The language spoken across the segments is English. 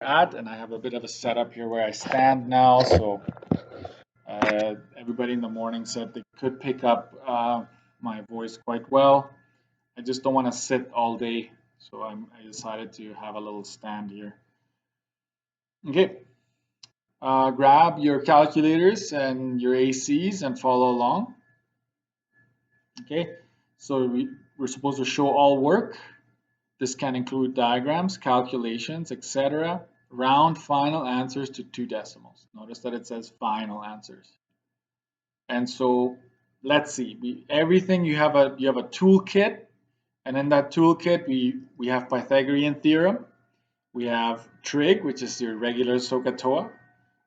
at, and I have a bit of a setup here where I stand now. So everybody in the morning said they could pick up my voice quite well. I just don't want to sit all day, so I decided to have a little stand here. Okay, grab your calculators and your ACs and follow along. Okay, so we're supposed to show all work. This can include diagrams, calculations, etc. Round final answers to 2 decimals. Notice that it says final answers. And so let's see. Everything you have a toolkit, and in that toolkit we have Pythagorean theorem, we have trig, which is your regular Sohcahtoa.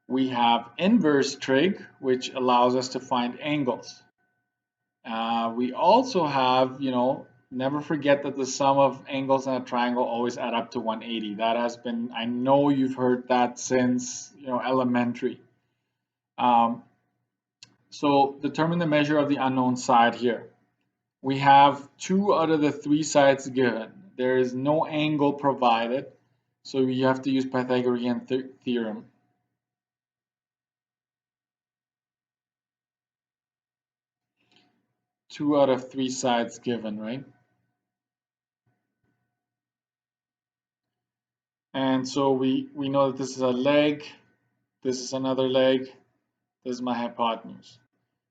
We have inverse trig, which allows us to find angles. We also have, never forget that the sum of angles in a triangle always add up to 180. That has been, I know you've heard that since, elementary. So determine the measure of the unknown side here. We have 2 out of the 3 sides given. There is no angle provided, so you have to use Pythagorean theorem. Two out of 3 sides given, right? And so we know that this is a leg, this is another leg, this is my hypotenuse.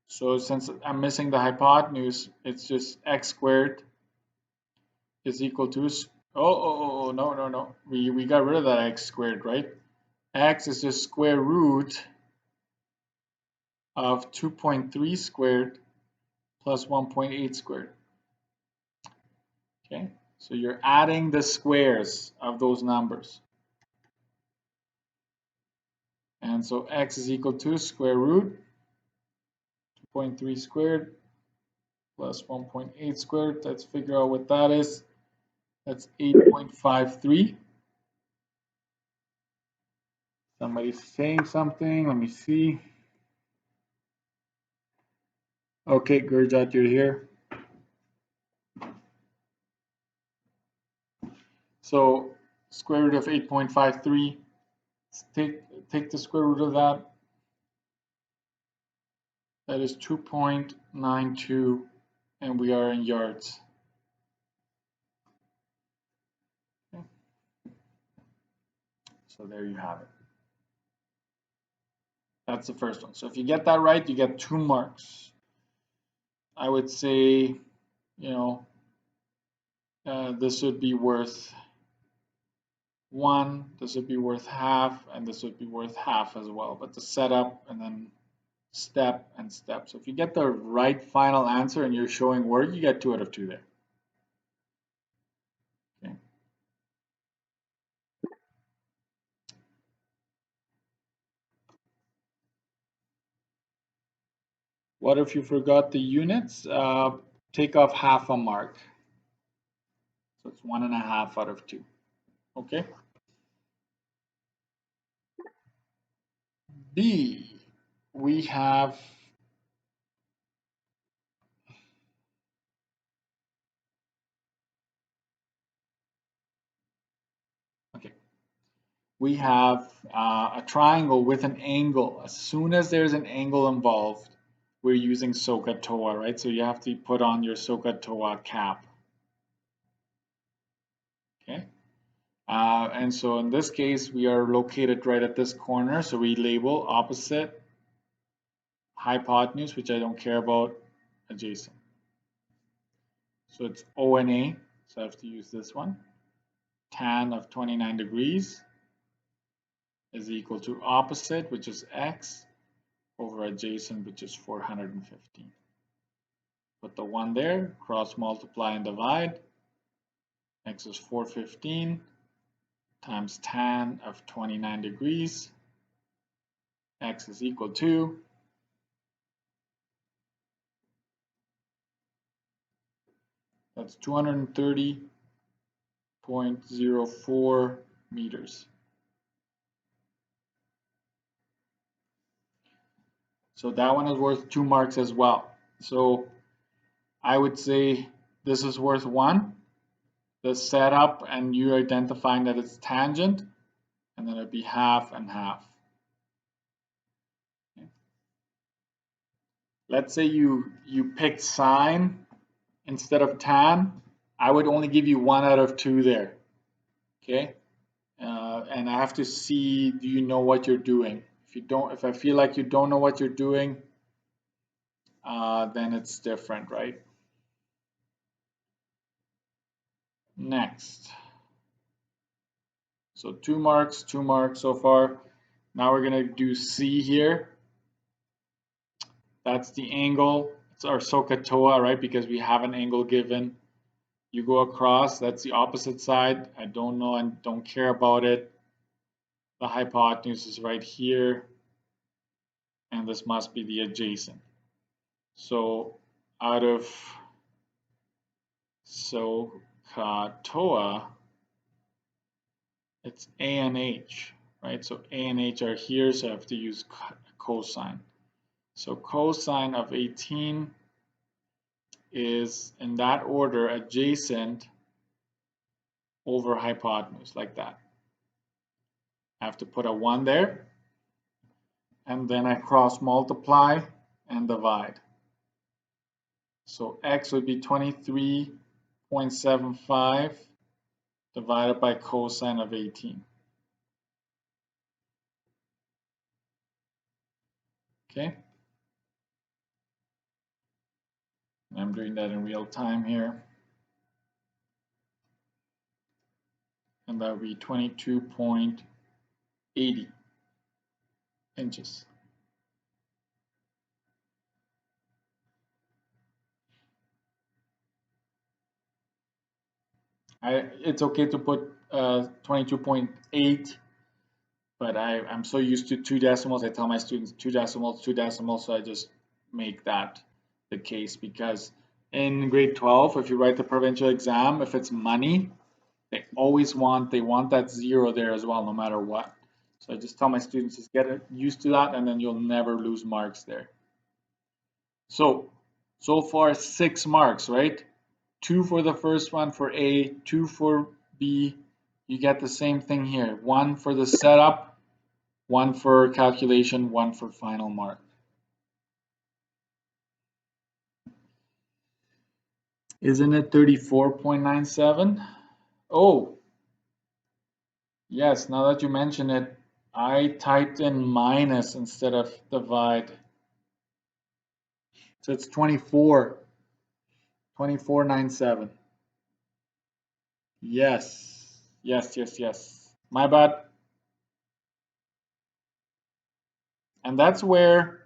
So since I'm missing the hypotenuse, it's just x squared is equal to, no. We got rid of that x squared, right? X is just square root of 2.3 squared plus 1.8 squared. Okay, so you're adding the squares of those numbers. And so x is equal to square root 2.3 squared plus 1.8 squared. Let's figure out what that is. That's 8.53. Somebody's saying something. Let me see. Okay, Gurjat, you're here. So square root of 8.53. Take the square root of that. That is 2.92, and we are in yards. Okay. So there you have it. That's the first one. So if you get that right, you get 2 marks. I would say, this would be worth 1, this would be worth half, and this would be worth half as well. But the setup and then step and step. So if you get the right final answer and you're showing work, you get 2 out of 2 there. Okay. What if you forgot the units? Take off half a mark. So it's 1.5 out of 2. Okay. B, we have a triangle with an angle. As soon as there's an angle involved, we're using Sohcahtoa, right? So you have to put on your Sohcahtoa cap. Okay. And so in this case, we are located right at this corner. So we label opposite, hypotenuse, which I don't care about, adjacent. So it's O and A. So I have to use this one. Tan of 29 degrees is equal to opposite, which is x, over adjacent, which is 415. Put the 1 there, cross multiply and divide. X is 415 times tan of 29 degrees. X is equal to that's 230.04 meters. So that one is worth 2 marks as well. So I would say this is worth 1. The setup and you identifying that it's tangent, and then it'd be half and half. Okay. Let's say you picked sine instead of tan, I would only give you 1 out of 2 there. Okay, and I have to see, do you know what you're doing? If I feel like you don't know what you're doing, then it's different, right? Next. So 2 marks so far. Now we're gonna do C here. That's the angle. It's our Sohcahtoa, right? Because we have an angle given. You go across, that's the opposite side. I don't know and don't care about it. The hypotenuse is right here, and this must be the adjacent. So out of Sohcahtoa, it's A and H, right? So A and H are here, so I have to use cosine. So cosine of 18 is, in that order, adjacent over hypotenuse, like that. I have to put a 1 there, and then I cross multiply and divide. So x would be 23.75 divided by cosine of 18. Okay? I'm doing that in real time here. And that would be 22.80 inches. It's okay to put 22.8, but I'm so used to 2 decimals. I tell my students 2 decimals, so I just make that the case, because in grade 12, if you write the provincial exam, if it's money, they want that 0 there as well, no matter what. So I just tell my students, just get used to that, and then you'll never lose marks there. So far 6 marks, right? 2 for the first one for A, 2 for B. You get the same thing here. 1 for the setup, 1 for calculation, 1 for final mark. Isn't it 34.97? Oh, yes, now that you mention it, I typed in minus instead of divide. So it's 24.97. Yes. My bad. And that's where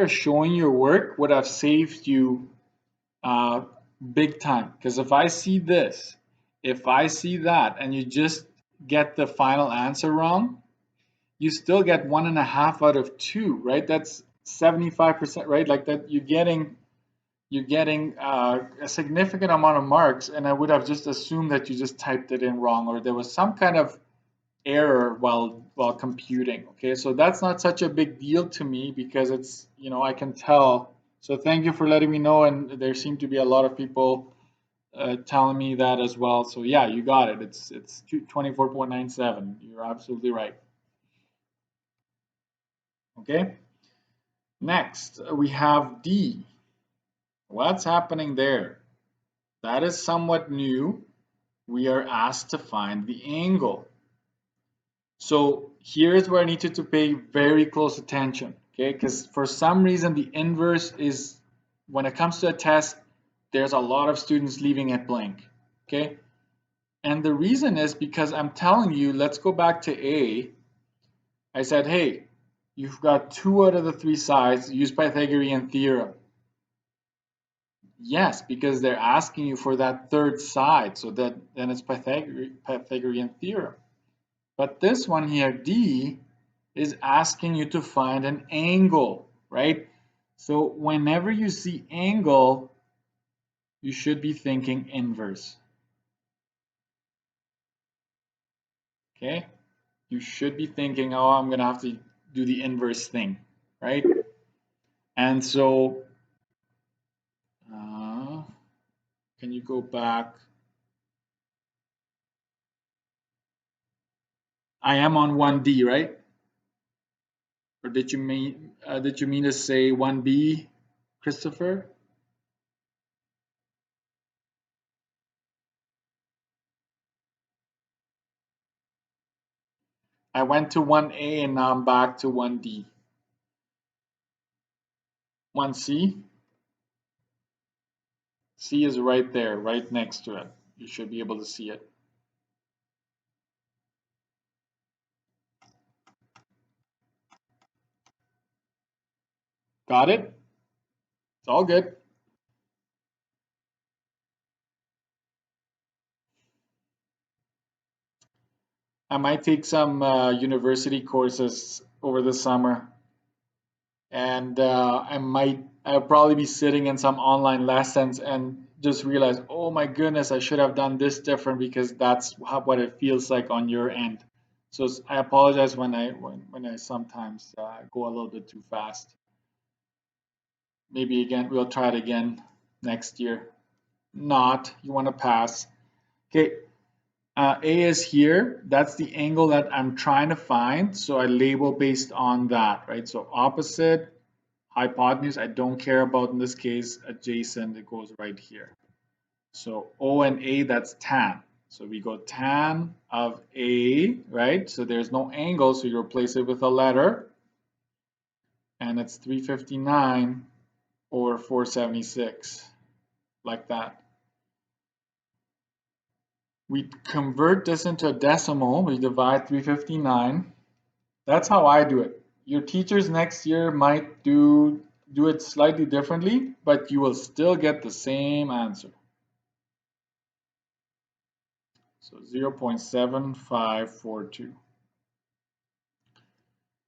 showing your work would have saved you big time. Because if I see this, if I see that, and you just get the final answer wrong, you still get 1.5 out of 2, right? That's 75%, right? Like that, you're getting a significant amount of marks, and I would have just assumed that you just typed it in wrong, or there was some kind of error while computing. Okay, so that's not such a big deal to me, because it's, I can tell. So thank you for letting me know, and there seem to be a lot of people telling me that as well. So yeah, you got it. It's 24.97. You're absolutely right. Okay. Next, we have D. What's happening there? That is somewhat new. We are asked to find the angle. So here's where I need you to pay very close attention, okay? Because for some reason, the inverse is, when it comes to a test, there's a lot of students leaving it blank, okay? And the reason is because I'm telling you, let's go back to A. I said, hey, you've got 2 out of the 3 sides, use Pythagorean Theorem. Yes, because they're asking you for that third side, so that then it's Pythagorean Theorem. But this one here, D, is asking you to find an angle, right? So whenever you see angle, you should be thinking inverse. Okay? You should be thinking, oh, I'm going to have to do the inverse thing, right? And so, can you go back I am on 1D, right? Or did you mean to say 1B, Christopher? I went to 1A and now I'm back to 1D. 1C? C is right there, right next to it. You should be able to see it. Got it? It's all good. I might take some university courses over the summer, and I'll probably be sitting in some online lessons and just realize, oh my goodness, I should have done this different because that's what it feels like on your end. So I apologize when I sometimes go a little bit too fast. Maybe again, we'll try it again next year. Not, you want to pass. Okay, A is here. That's the angle that I'm trying to find. So I label based on that, right? So opposite, hypotenuse, I don't care about in this case. Adjacent, it goes right here. So O and A, that's tan. So we go tan of A, right? So there's no angle, so you replace it with a letter. And it's 359 or 476, like that. We convert this into a decimal. We divide 359. That's how I do it. Your teachers next year might do it slightly differently, but you will still get the same answer. So 0.7542.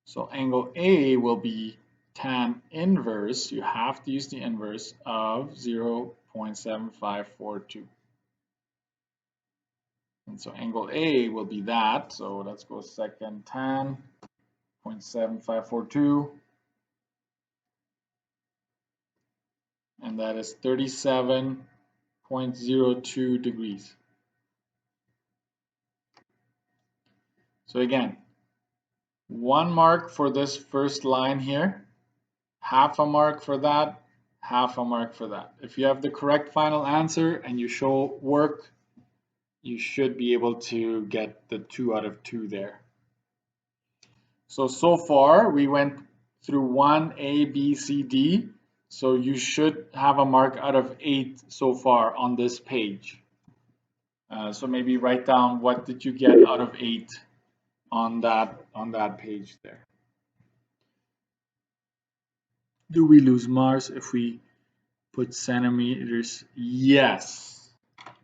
So angle A will be tan inverse. You have to use the inverse of 0.7542. And so angle A will be that. So let's go second tan 0.7542. And that is 37.02 degrees. So again, 1 mark for this first line here, half a mark for that, half a mark for that. If you have the correct final answer and you show work, you should be able to get the 2 out of 2 there. So far we went through 1, A, B, C, D. So you should have a mark out of 8 so far on this page. So maybe write down what did you get out of 8 on that page there. Do we lose Mars if we put centimeters? Yes.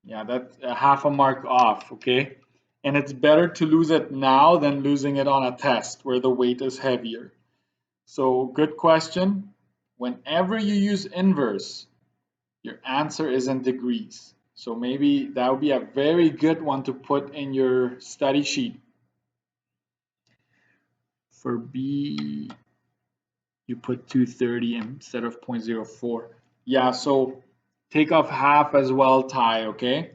Yeah, that's a half a mark off, okay? And it's better to lose it now than losing it on a test where the weight is heavier. So good question. Whenever you use inverse, your answer is in degrees. So maybe that would be a very good one to put in your study sheet. For B, you put 230 instead of 0.04. Yeah, so take off half as well, Ty, okay?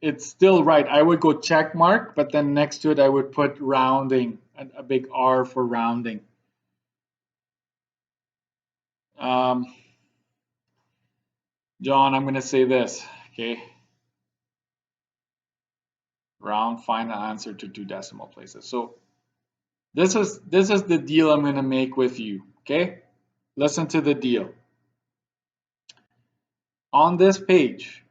It's still right. I would go check mark, but then next to it I would put rounding, a big R for rounding. John, I'm going to say this, okay? Round final answer to 2 decimal places. So this is the deal I'm going to make with you, okay? Listen to the deal. On this page,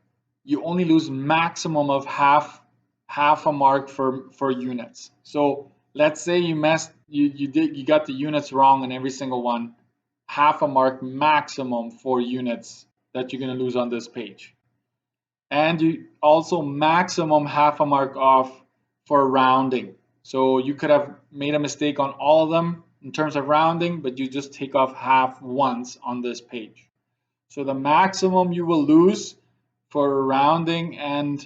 you only lose maximum of half a mark for units. So let's say you got the units wrong on every single one, half a mark maximum for units that you're going to lose on this page. And you also maximum half a mark off for rounding. So you could have made a mistake on all of them in terms of rounding, but you just take off half once on this page. So the maximum you will lose for rounding and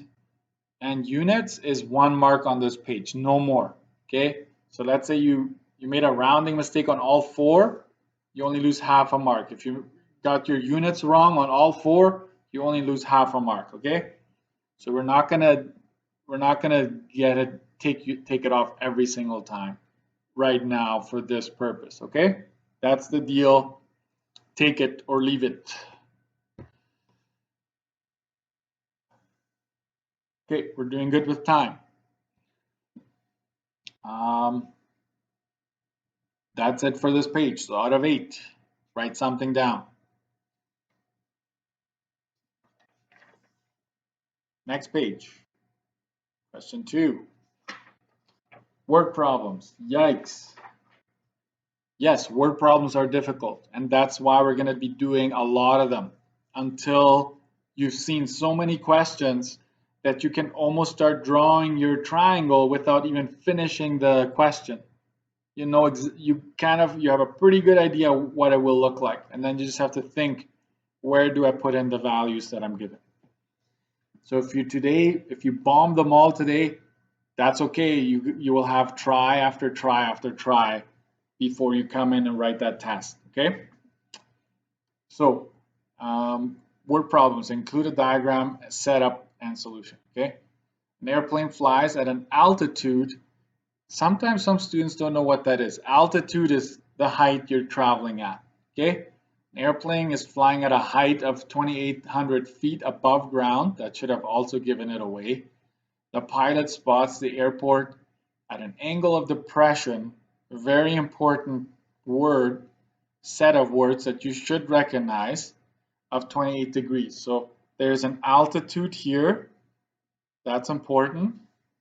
units is 1 mark on this page, no more. Okay, so let's say you made a rounding mistake on all 4, you only lose half a mark. If you got your units wrong on all 4, you only lose half a mark. Okay, so we're not gonna get it take it off every single time right now for this purpose, okay? That's the deal. Take it or leave it. Okay, we're doing good with time. That's it for this page. So out of 8, write something down. Next page. Question 2. Word problems. Yikes. Yes, word problems are difficult, and that's why we're going to be doing a lot of them until you've seen so many questions that you can almost start drawing your triangle without even finishing the question. You know, you have a pretty good idea what it will look like, and then you just have to think, where do I put in the values that I'm given? So if you bomb them all today, that's okay. You will have try after try after try before you come in and write that test, okay? So word problems include a diagram, setup, and solution, okay? An airplane flies at an altitude. Sometimes some students don't know what that is. Altitude is the height you're traveling at, okay? An airplane is flying at a height of 2,800 feet above ground. That should have also given it away. The pilot spots the airport at an angle of depression, a very important set of words that you should recognize, of 28 degrees. So there's an altitude here. That's important.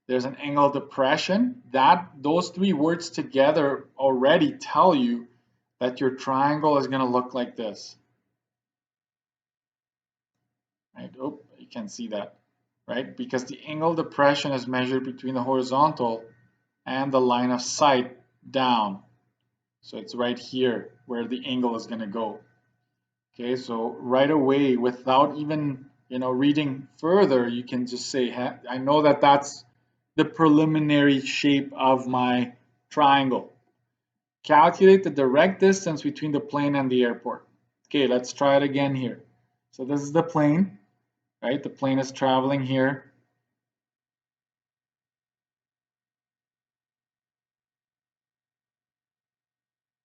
There's an angle of depression. Those 3 words together already tell you that your triangle is going to look like this. Right? Oh, you can see that, right? Because the angle of depression is measured between the horizontal and the line of sight down. So it's right here where the angle is going to go. Okay, so right away, without even reading further, you can just say, I know that that's the preliminary shape of my triangle. Calculate the direct distance between the plane and the airport. Okay, let's try it again here. So this is the plane, right? The plane is traveling here.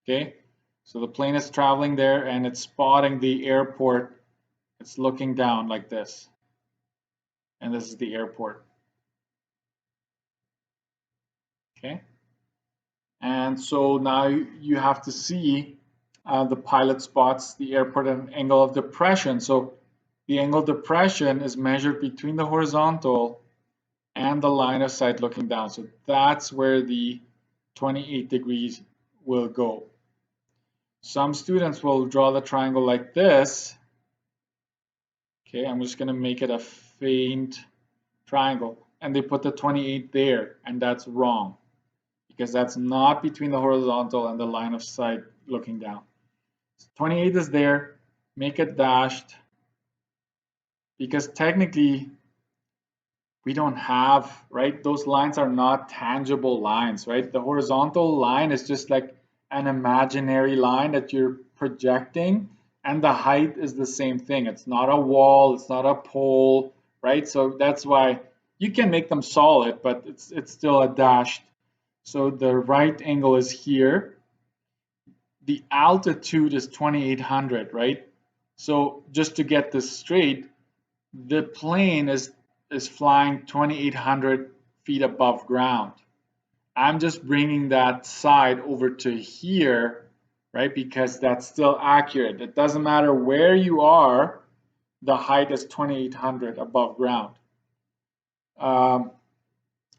Okay, so the plane is traveling there and it's spotting the airport. It's looking down like this. And this is the airport. Okay, and so now you have to see the pilot spots the airport at an angle of depression. So the angle of depression is measured between the horizontal and the line of sight looking down. So that's where the 28 degrees will go. Some students will draw the triangle like this. Okay, I'm just going to make it a faint triangle. And they put the 28 there, and that's wrong, because that's not between the horizontal and the line of sight looking down. So 28 is there, make it dashed, because technically we don't have, right? Those lines are not tangible lines, right? The horizontal line is just like an imaginary line that you're projecting, and the height is the same thing. It's not a wall, it's not a pole, right? So that's why you can make them solid, but it's still a dashed. So the right angle is here. The altitude is 2,800, right? So just to get this straight, the plane is flying 2,800 feet above ground. I'm just bringing that side over to here, right? Because that's still accurate. It doesn't matter where you are, the height is 2,800 above ground.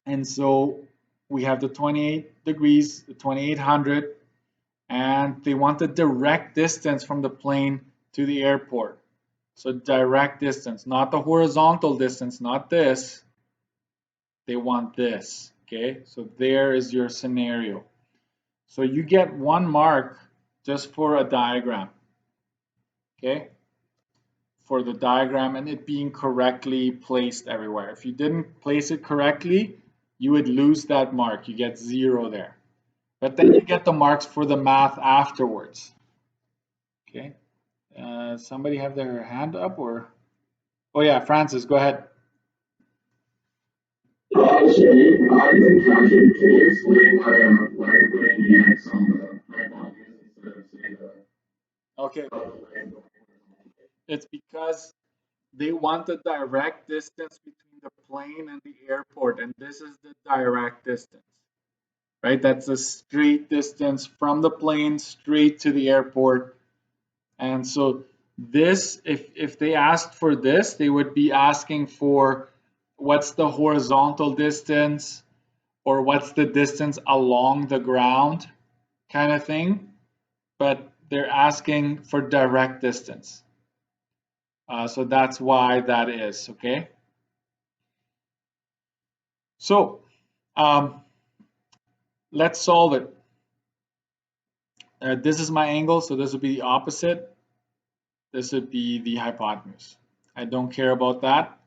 And so we have the 28 degrees, the 2,800, and they want the direct distance from the plane to the airport. So direct distance, not the horizontal distance, not this. They want this, okay? So there is your scenario. So you get 1 mark just for a diagram, okay? For the diagram and it being correctly placed everywhere. If you didn't place it correctly, you would lose that mark. You get 0 there. But then you get the marks for the math afterwards. Okay. Somebody have their hand up or? Oh yeah, Francis, go ahead. Actually, I didn't catch it. Can you explain why you're putting the X on the hypotenuse instead of say Okay, the it's because they want the direct distance between the plane and the airport, and this is the direct distance, right? That's a straight distance from the plane straight to the airport. And so this, if they asked for this, they would be asking for what's the horizontal distance or what's the distance along the ground kind of thing, but they're asking for direct distance. So that's why that is, okay? So let's solve it. This is my angle, so this would be the opposite. This would be the hypotenuse. I don't care about that.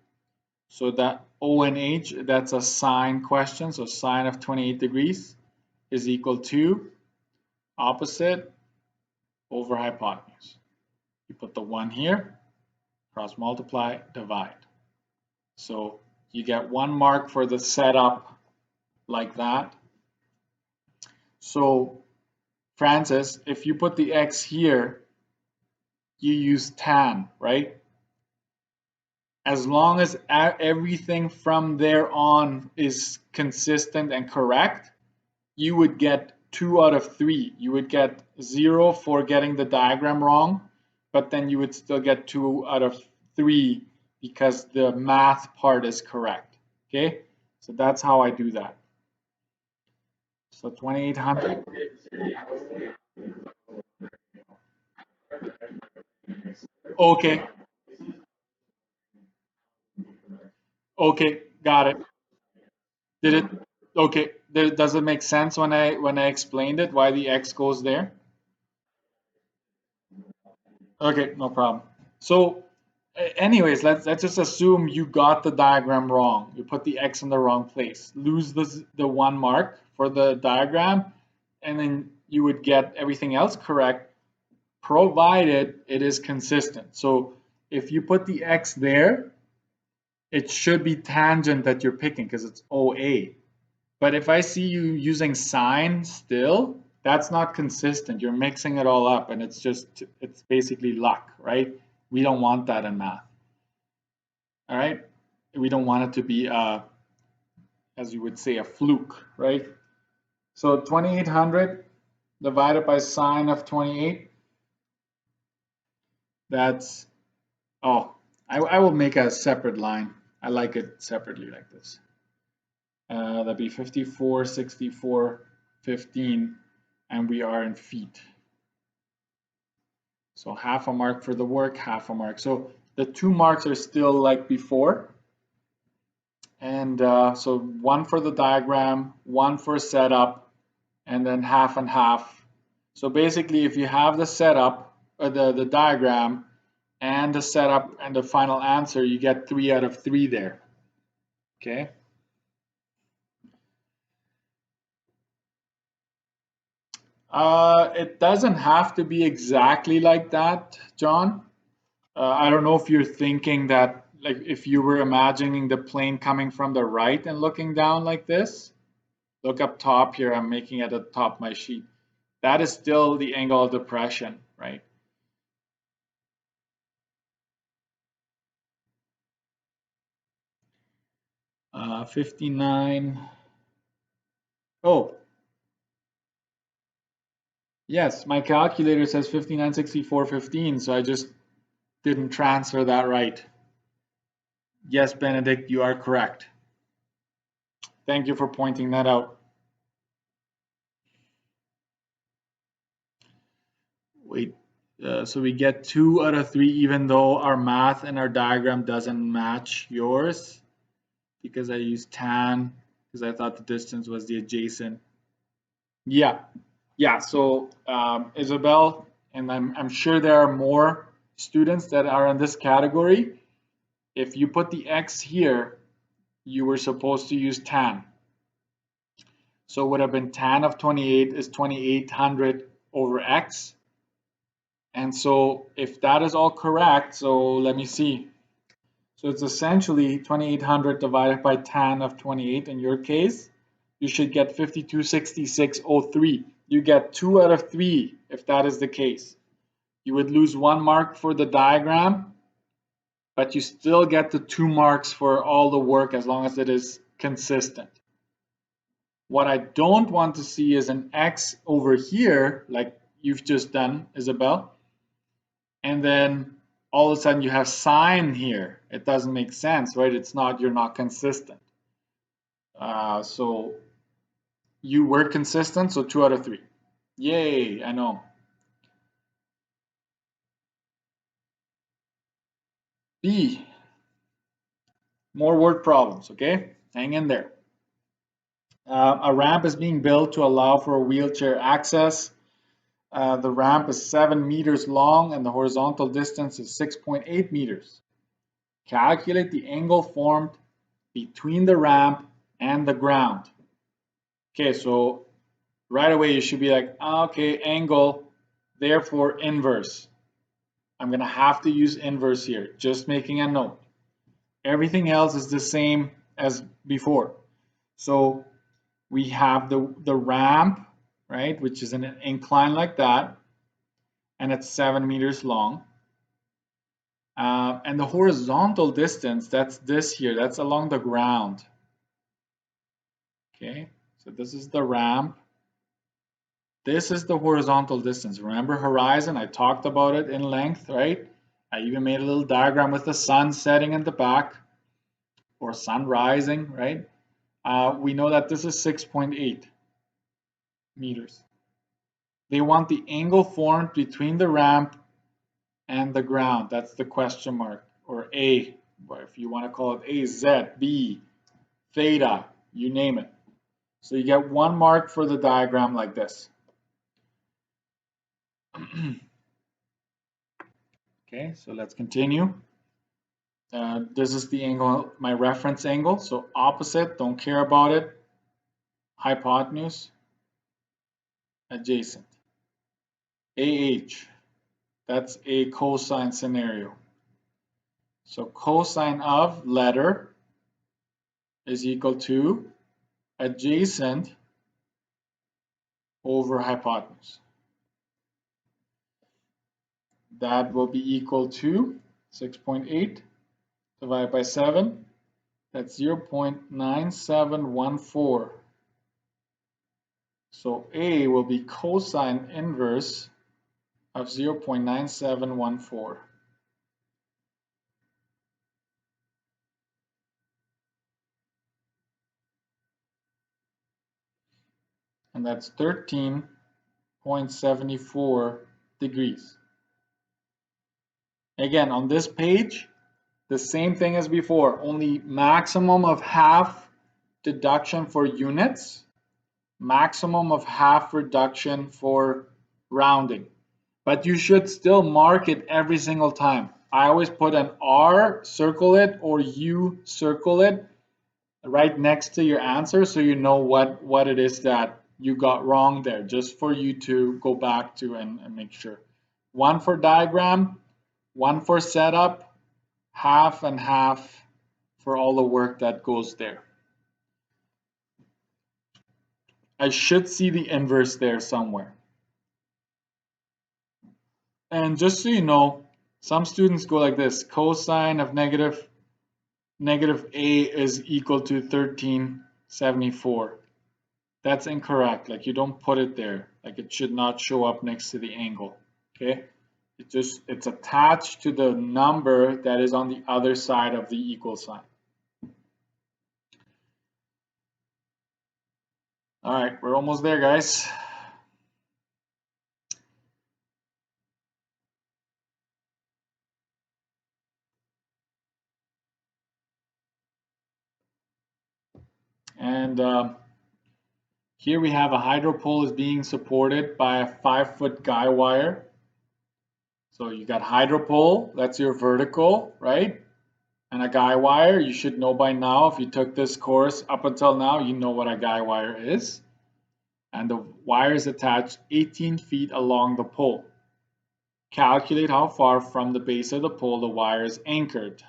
So that O and H, that's a sine question. So sine of 28 degrees is equal to opposite over hypotenuse. You put the 1 here, cross multiply, divide. So you get 1 mark for the setup like that. So Francis, if you put the x here, you use tan, right? As long as everything from there on is consistent and correct, you would get 2 out of 3. You would get 0 for getting the diagram wrong, but then you would still get 2 out of 3 because the math part is correct. Okay, so that's how I do that. So 2800. Okay, okay, got it. Did it? Okay, does it make sense when I explained it why the x goes there? Okay, no problem. So, anyways, let's just assume you got the diagram wrong. You put the x in the wrong place. Lose the 1 mark for the diagram, and then you would get everything else correct, provided it is consistent. So, if you put the x there, it should be tangent that you're picking because it's OA. But if I see you using sine still, that's not consistent. You're mixing it all up and it's basically luck, right? We don't want that in math. All right? We don't want it to be, as you would say, a fluke, right? So 2800 divided by sine of 28, that's, oh, I will make a separate line. I like it separately like this. That'd be 54, 64, 15, and we are in feet. So half a mark for the work, half a mark. So the 2 marks are still like before. And so 1 for the diagram, 1 for setup, and then half and half. So basically, if you have the setup, the diagram, and the setup and the final answer, you get 3 out of 3 there. Okay. It doesn't have to be exactly like that, John. I don't know if you're thinking that, like, if you were imagining the plane coming from the right and looking down like this. Look up top here. I'm making it at the top of my sheet. That is still the angle of depression, right? Uh, 59. Oh, yes, my calculator says 59, 64, 15, so I just didn't transfer that right. Yes, Benedict, you are correct. Thank you for pointing that out. Wait, so we get 2 out of 3 even though our math and our diagram doesn't match yours because I used tan because I thought the distance was the adjacent. Yeah, yeah. So Isabel, and I'm sure there are more students that are in this category. If you put the x here, you were supposed to use tan. So it would have been tan of 28 is 2800 over x. And so if that is all correct, so let me see. So it's essentially 2800 divided by tan of 28 in your case. You should get 5266.03. You get 2 out of 3 if that is the case. You would lose 1 mark for the diagram, but you still get the 2 marks for all the work as long as it is consistent. What I don't want to see is an X over here, like you've just done, Isabel, and then all of a sudden you have sine here. It doesn't make sense, right? You're not consistent. So you were consistent, so 2 out of 3. Yay, I know. B, more word problems, okay? Hang in there. A ramp is being built to allow for a wheelchair access. The ramp is 7 meters long and the horizontal distance is 6.8 meters. Calculate the angle formed between the ramp and the ground. Okay, so right away you should be like, okay, angle, therefore inverse. I'm going to have to use inverse here, just making a note. Everything else is the same as before. So we have the ramp, right, which is an incline like that, and it's 7 meters long. And the horizontal distance, that's this here, that's along the ground. Okay, so this is the ramp. This is the horizontal distance. Remember horizon? I talked about it in length, right? I even made a little diagram with the sun setting in the back, or sun rising, right? We know that this is 6.8 meters. They want the angle formed between the ramp and the ground. That's the question mark, or A, if you want to call it A, Z, B, theta, you name it. So you get 1 mark for the diagram like this. Okay, so let's continue. This is the angle, my reference angle. So opposite, don't care about it. Hypotenuse, adjacent. AH, that's a cosine scenario. So cosine of letter is equal to adjacent over hypotenuse. That will be equal to 6.8 divided by 7. That's 0.9714. So A will be cosine inverse of 0.9714. And that's 13.74 degrees. Again, on this page, the same thing as before, only maximum of half deduction for units, maximum of half reduction for rounding. But you should still mark it every single time. I always put an R, circle it, or U, circle it right next to your answer so you know what it is that you got wrong there, just for you to go back to and make sure. 1 for diagram, 1 for setup, half and half for all the work that goes there. I should see the inverse there somewhere. And just so you know, some students go like this: cosine of negative A is equal to 1374. That's incorrect. Like, you don't put it there. Like, it should not show up next to the angle. Okay? It's attached to the number that is on the other side of the equal sign. All right, we're almost there, guys. And here we have a hydro pole is being supported by a 5-foot guy wire. So you got hydro pole, that's your vertical, right? And a guy wire, you should know by now, if you took this course up until now, you know what a guy wire is. And the wire is attached 18 feet along the pole. Calculate how far from the base of the pole the wire is anchored.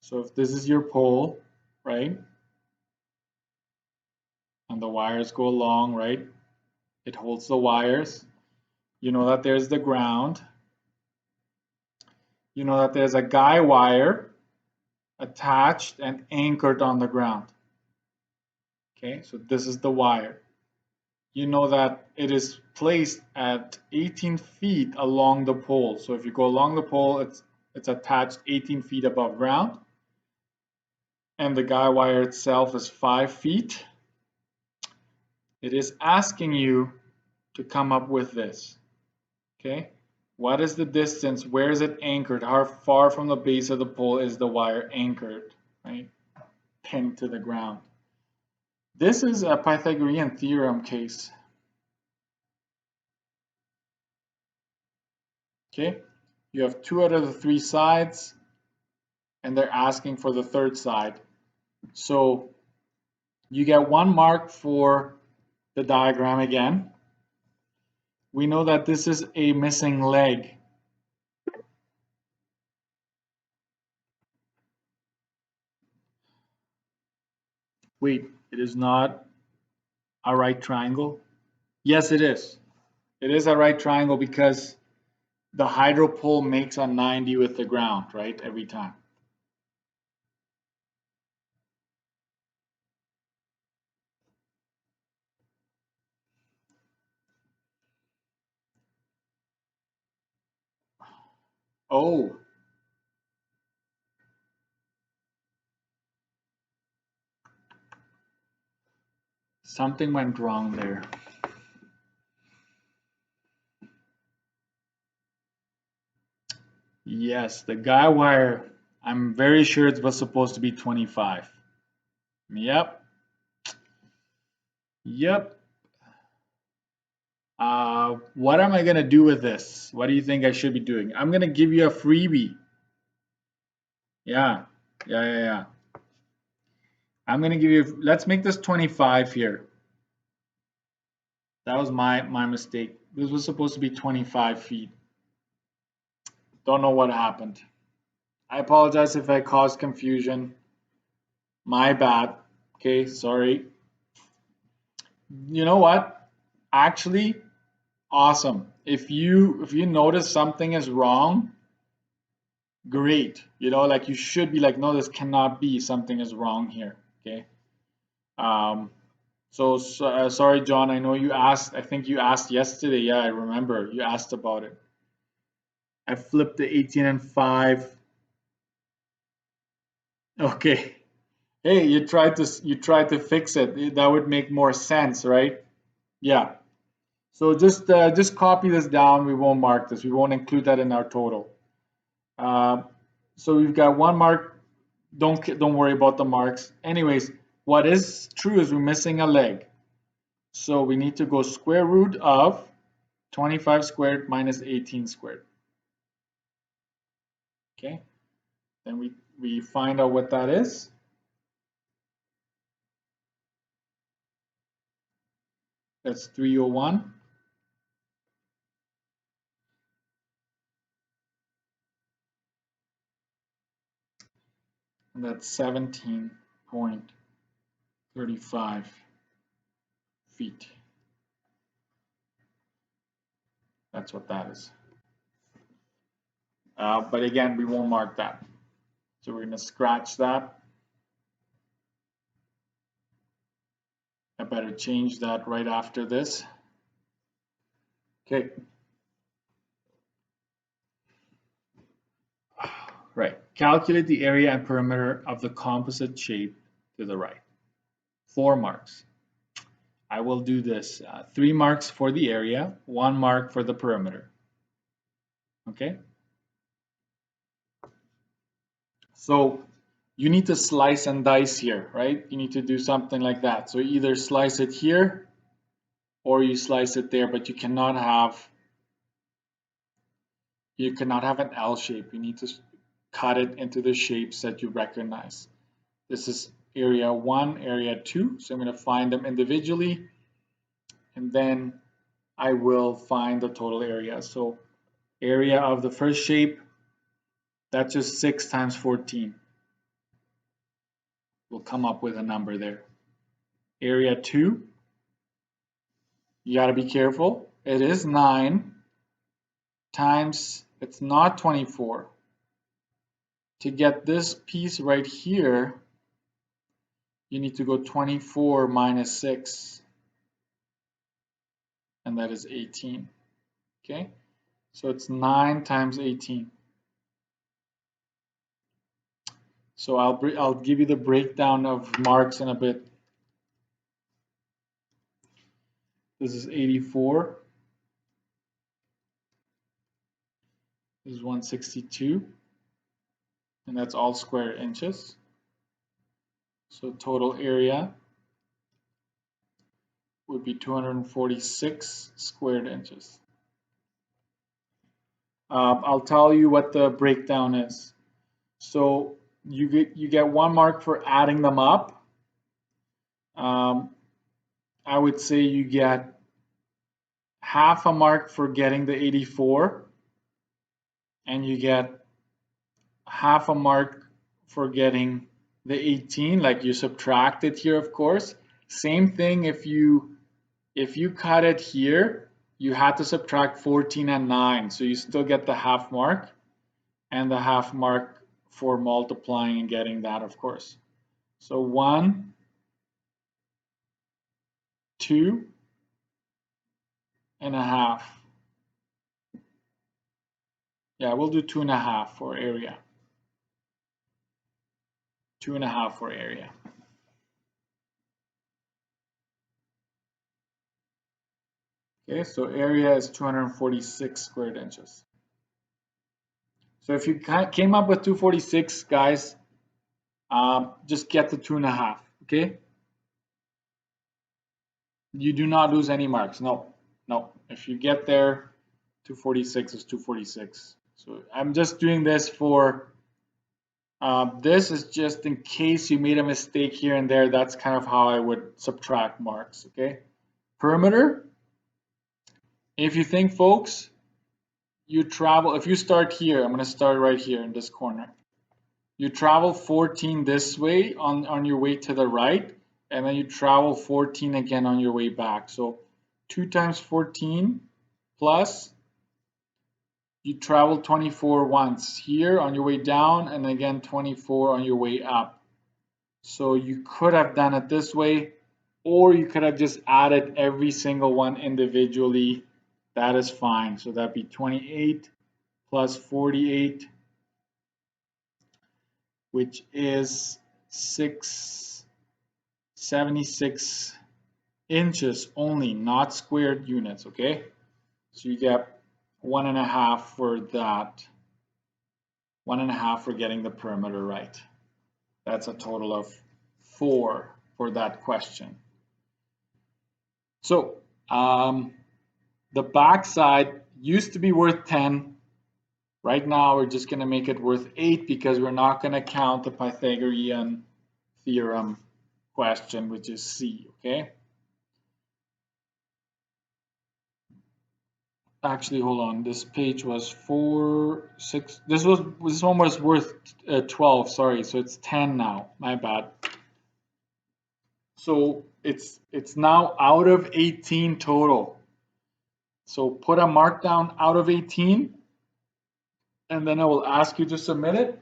So if this is your pole, right, and the wires go along, right, it holds the wires. You know that there's the ground. You know that there's a guy wire attached and anchored on the ground. Okay, so this is the wire. You know that it is placed at 18 feet along the pole. So if you go along the pole, it's attached 18 feet above ground. And the guy wire itself is 5 feet. It is asking you to come up with this. Okay, what is the distance? Where is it anchored? How far from the base of the pole is the wire anchored, right? Pinned to the ground. This is a Pythagorean theorem case. Okay, you have 2 out of the 3 sides, and they're asking for the 3rd side. So you get 1 mark for the diagram again. We know that this is a missing leg. Wait, it is not a right triangle? Yes, it is. It is a right triangle because the hydropole makes a 90 with the ground, right? Every time. Oh. Something went wrong there. Yes, the guy wire, I'm very sure it was supposed to be 25. Yep. Yep. What am I going to do with this? What do you think I should be doing? I'm going to give you a freebie. Yeah. I'm going to give you, let's make this 25 here. That was my mistake. This was supposed to be 25 feet. Don't know what happened. I apologize if I caused confusion. My bad. Okay, sorry. You know what? Actually, awesome. If you notice something is wrong, great. You know, like you should be like, no, this cannot be. Something is wrong here. Okay. Sorry, John. I know you asked. I think you asked yesterday. Yeah, I remember. You asked about it. I flipped the 18 and 5. Okay. Hey, you tried to fix it. That would make more sense, right? Yeah. So just copy this down. We won't mark this. We won't include that in our total. So we've got 1 mark. Don't worry about the marks. Anyways, what is true is we're missing a leg. So we need to go square root of 25 squared minus 18 squared. Okay. Then we find out what that is. That's 301. And that's 17.35 feet. That's what that is. But again, we won't mark that. So we're going to scratch that. I better change that right after this. Okay. Right. Calculate the area and perimeter of the composite shape to the right. 4 marks. I will do this. 3 marks for the area, 1 mark for the perimeter. Okay. So you need to slice and dice here, right? You need to do something like that. So either slice it here or you slice it there, but you cannot have an L shape. You need to cut it into the shapes that you recognize. This is area 1, area 2. So I'm going to find them individually, and then I will find the total area. So area of the first shape, that's just 6 times 14. We'll come up with a number there. Area 2, you got to be careful. It is 9 times, it's not 24. To get this piece right here, you need to go 24 minus 6, and that is 18. Okay, so it's 9 times 18. So I'll give you the breakdown of marks in a bit. This is 84. This is 162. And that's all square inches. So total area would be 246 squared inches. I'll tell you what the breakdown is. So you get 1 mark for adding them up. I would say you get half a mark for getting the 84, and you get half a mark for getting the 18, like you subtract it here, of course. Same thing if you cut it here, you had to subtract 14 and 9, so you still get the half mark, and the half mark for multiplying and getting that, of course. So 1, 2 and a half. Yeah, we'll do 2.5 for area. 2.5 for area. Okay, so area is 246 squared inches. So if you came up with 246, guys, just get the 2.5, okay? You do not lose any marks. No. If you get there, 246 is 246. So I'm just doing this for, this is just in case you made a mistake here and there. That's kind of how I would subtract marks, okay? Perimeter, if you think, folks, you travel, if you start here, I'm going to start right here in this corner. You travel 14 this way on your way to the right, and then you travel 14 again on your way back. So 2 times 14 plus, you travel 24 once here on your way down, and again 24 on your way up. So you could have done it this way, or you could have just added every single one individually. That is fine. So that'd be 28 plus 48, which is 676 inches only, not squared units, okay? So you get 1.5 for that, 1.5 for getting the perimeter right. That's a total of 4 for that question. So the back side used to be worth 10. Right now we're just going to make it worth 8 because we're not going to count the Pythagorean Theorem question, which is C, okay? Actually, hold on. This page was 4, 6. This one was worth 12. Sorry, so it's 10 now. My bad. So it's now out of 18 total. So put a mark down out of 18, and then I will ask you to submit it.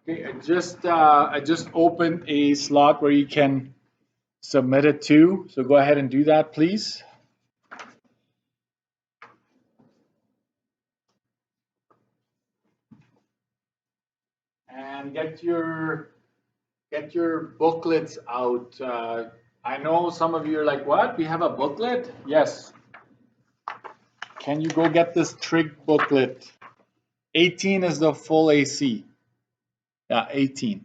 Okay, I just opened a slot where you can submit it to. So go ahead and do that, please. And get your booklets out. I know some of you are like, what? We have a booklet? Yes. can you go get this Trig booklet? 18 is the full AC. Yeah, 18.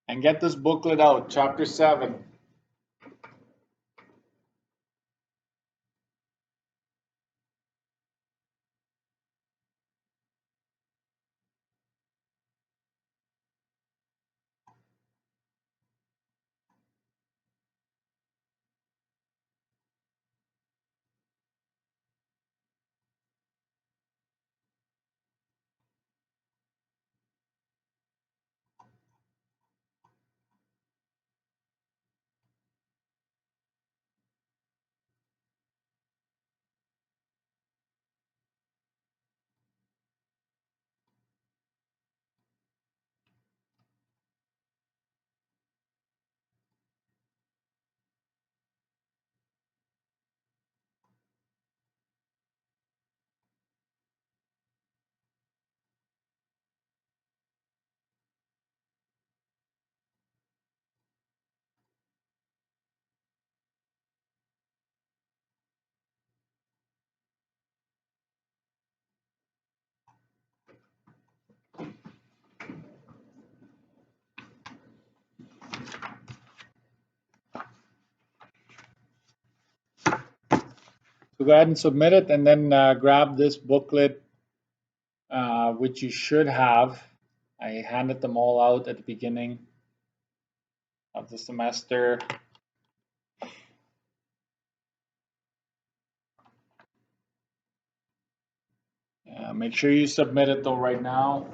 And get this booklet out, chapter 7. So go ahead and submit it, and then grab this booklet, which you should have. I handed them all out at the beginning of the semester. Make sure you submit it though right now.